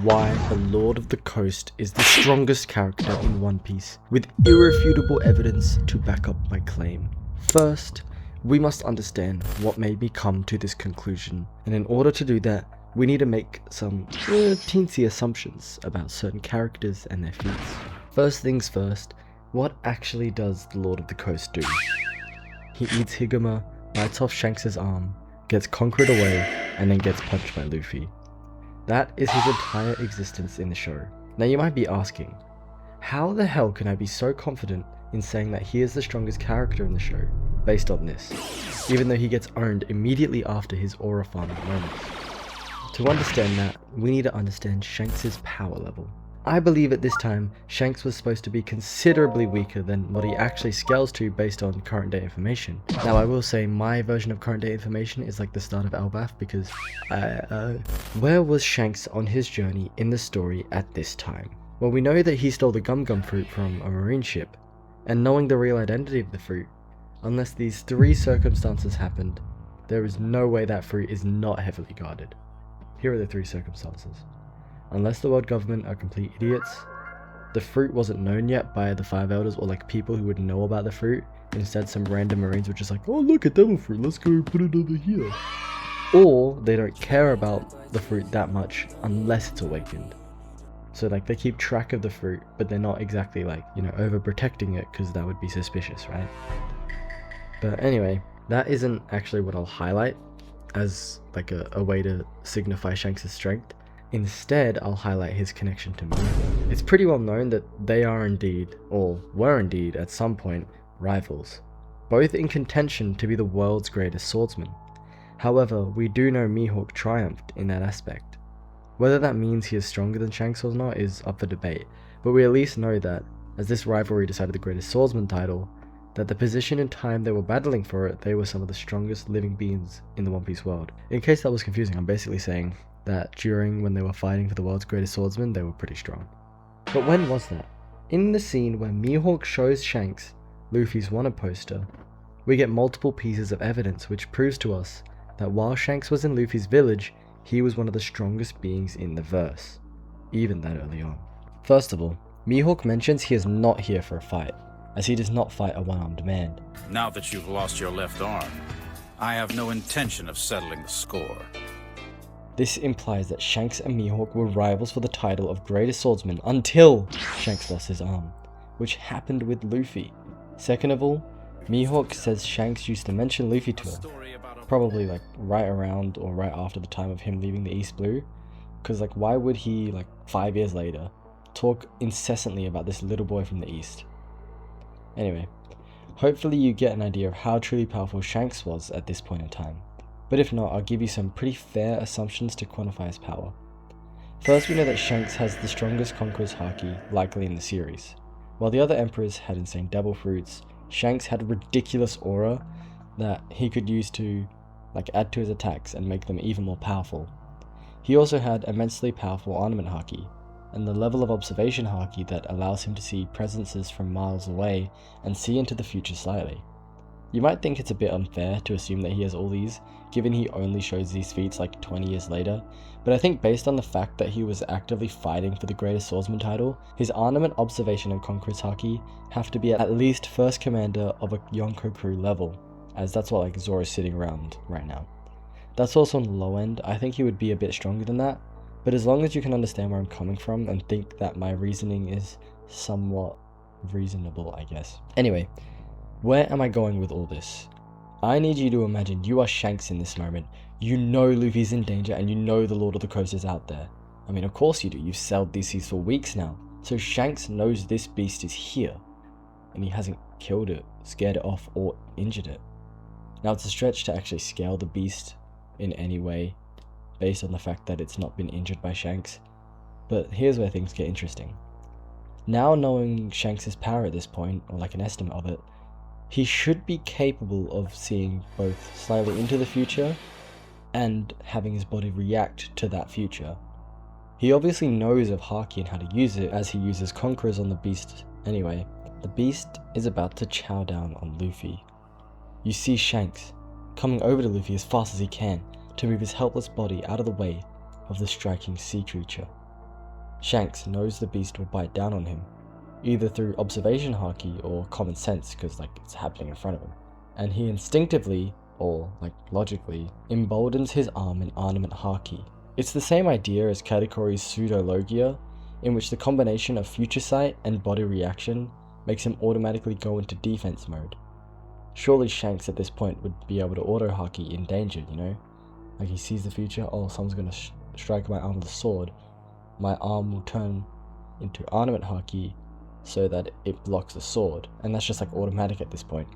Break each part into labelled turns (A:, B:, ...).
A: why the Lord of the Coast is the strongest character in One Piece, with irrefutable evidence to back up my claim. First, we must understand what made me come to this conclusion, and in order to do that, we need to make some teensy assumptions about certain characters and their feats. First things first, what actually does the Lord of the Coast do? He eats Higuma, bites off Shanks' arm, gets conquered away, and then gets punched by Luffy. That is his entire existence in the show. Now you might be asking, how the hell can I be so confident in saying that he is the strongest character in the show, based on this, even though he gets owned immediately after his aura farming moments? To understand that, we need to understand Shanks' power level. I believe at this time, Shanks was supposed to be considerably weaker than what he actually scales to based on current day information. Now I will say my version of current day information is like the start of Elbaf because where was Shanks on his journey in the story at this time? Well, we know that he stole the Gum Gum fruit from a marine ship, and knowing the real identity of the fruit, unless these three circumstances happened, there is no way that fruit is not heavily guarded. Here are the three circumstances. Unless the world government are complete idiots, the fruit wasn't known yet by the Five Elders or like people who would know about the fruit. Instead, some random marines were just like, oh look, a devil fruit, let's go put it over here. Or they don't care about the fruit that much unless it's awakened. So like they keep track of the fruit, but they're not exactly like, you know, overprotecting it because that would be suspicious, right? But anyway, that isn't actually what I'll highlight as like a way to signify Shanks' strength. Instead, I'll highlight his connection to Mihawk. It's pretty well known that they are indeed, or were indeed at some point, rivals, both in contention to be the world's greatest swordsman. However, we do know Mihawk triumphed in that aspect. Whether that means he is stronger than Shanks or not is up for debate, but we at least know that, as this rivalry decided the greatest swordsman title, that the position and time they were battling for it, they were some of the strongest living beings in the One Piece world. In case that was confusing, I'm basically saying that during when they were fighting for the world's greatest swordsman, they were pretty strong. But when was that? In the scene where Mihawk shows Shanks Luffy's wanted poster, we get multiple pieces of evidence which proves to us that while Shanks was in Luffy's village, he was one of the strongest beings in the verse, even that early on. First of all, Mihawk mentions he is not here for a fight, as he does not fight a one-armed man.
B: Now that you've lost your left arm, I have no intention of settling the score.
A: This implies that Shanks and Mihawk were rivals for the title of greatest swordsman until Shanks lost his arm, which happened with Luffy. Second of all, Mihawk says Shanks used to mention Luffy to her, probably like right around or right after the time of him leaving the East Blue, because like why would he like 5 years later talk incessantly about this little boy from the East? Anyway, hopefully you get an idea of how truly powerful Shanks was at this point in time. But if not, I'll give you some pretty fair assumptions to quantify his power. First, we know that Shanks has the strongest Conqueror's Haki likely in the series. While the other emperors had insane devil fruits, Shanks had a ridiculous aura that he could use to like add to his attacks and make them even more powerful. He also had immensely powerful ornament Haki, and the level of observation Haki that allows him to see presences from miles away and see into the future slightly. You might think it's a bit unfair to assume that he has all these, given he only shows these feats like 20 years later, but I think based on the fact that he was actively fighting for the greatest swordsman title, his ornament, observation and conqueror's Haki have to be at least first commander of a Yonko crew level, as that's what like Zoro's sitting around right now. That's also on the low end. I think he would be a bit stronger than that, but as long as you can understand where I'm coming from and think that my reasoning is somewhat reasonable, I guess. Anyway, where am I going with all this? I need you to imagine you are Shanks in this moment. You know Luffy's in danger and you know the Lord of the Coast is out there. I mean, of course you do. You've sailed these seas for weeks now. So Shanks knows this beast is here, and he hasn't killed it, scared it off, or injured it. Now it's a stretch to actually scale the beast in any way, based on the fact that it's not been injured by Shanks. But here's where things get interesting. Now knowing Shanks' power at this point, or like an estimate of it, he should be capable of seeing both slightly into the future and having his body react to that future. He obviously knows of Haki and how to use it, as he uses Conquerors on the beast anyway. The beast is about to chow down on Luffy. You see Shanks coming over to Luffy as fast as he can to move his helpless body out of the way of the striking sea creature. Shanks knows the beast will bite down on him, either through observation haki or common sense because it's happening in front of him. And he instinctively, or logically, emboldens his arm in armament haki. It's the same idea as Katakori's pseudologia, in which the combination of future sight and body reaction makes him automatically go into defense mode. Surely Shanks at this point would be able to auto haki in danger, you know? He sees the future, oh, someone's gonna strike my arm with a sword. My arm will turn into armament haki so that it blocks the sword, and that's just automatic at this point.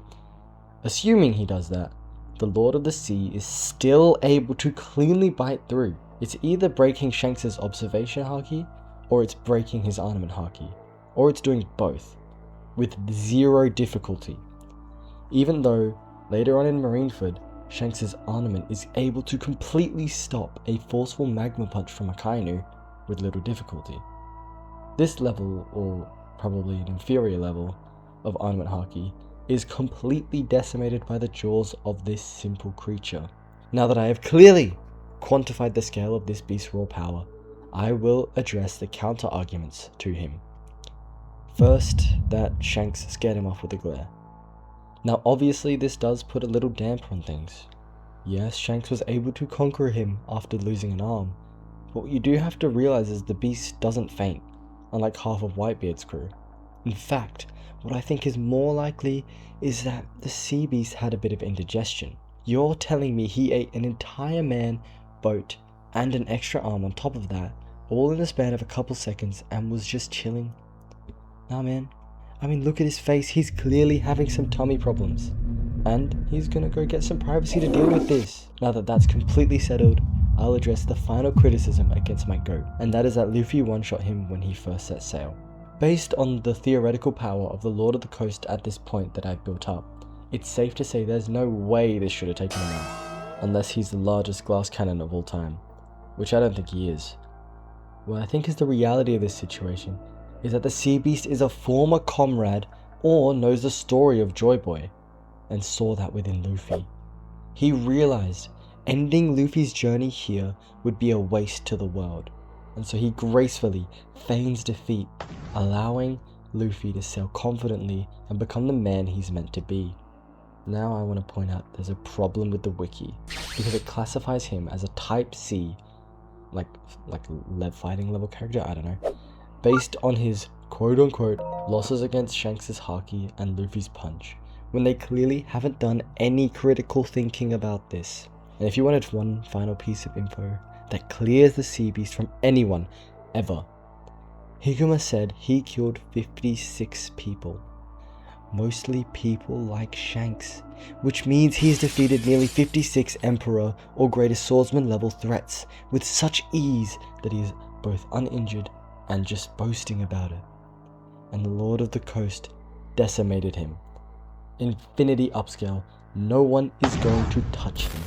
A: Assuming he does that, the Lord of the Sea is still able to cleanly bite through. It's either breaking Shanks' observation haki, or it's breaking his armament haki, or it's doing both, with zero difficulty. Even though, later on in Marineford, Shanks' armament is able to completely stop a forceful magma punch from Akainu with little difficulty. This level, or probably an inferior level, of armament haki is completely decimated by the jaws of this simple creature. Now that I have clearly quantified the scale of this beast's raw power, I will address the counter arguments to him. First, that Shanks scared him off with a glare. Now obviously this does put a little damper on things. Yes, Shanks was able to conquer him after losing an arm, but what you do have to realize is the beast doesn't faint, unlike half of Whitebeard's crew. In fact, what I think is more likely is that the sea beast had a bit of indigestion. You're telling me he ate an entire man, boat, and an extra arm on top of that, all in the span of a couple seconds, and was just chilling? Nah man, I mean look at his face, he's clearly having some tummy problems. And he's gonna go get some privacy to deal with this. Now that that's completely settled, I'll address the final criticism against my goat, and that is that Luffy one-shot him when he first set sail. Based on the theoretical power of the Lord of the Coast at this point that I've built up, it's safe to say there's no way this should have taken him out, unless he's the largest glass cannon of all time, which I don't think he is. What I think is the reality of this situation is that the sea beast is a former comrade or knows the story of Joy Boy, and saw that within Luffy. He realized ending Luffy's journey here would be a waste to the world, and so he gracefully feigns defeat, allowing Luffy to sail confidently and become the man he's meant to be. Now I want to point out there's a problem with the wiki, because it classifies him as a type C, like fighting level character, I don't know, based on his quote-unquote losses against Shanks' haki and Luffy's punch, when they clearly haven't done any critical thinking about this. And if you wanted one final piece of info that clears the sea beast from anyone ever, Higuma said he killed 56 people, mostly people like Shanks, which means he's defeated nearly 56 Emperor or greater swordsman level threats with such ease that he is both uninjured and just boasting about it. And the Lord of the Coast decimated him. Infinity upscale, no one is going to touch him.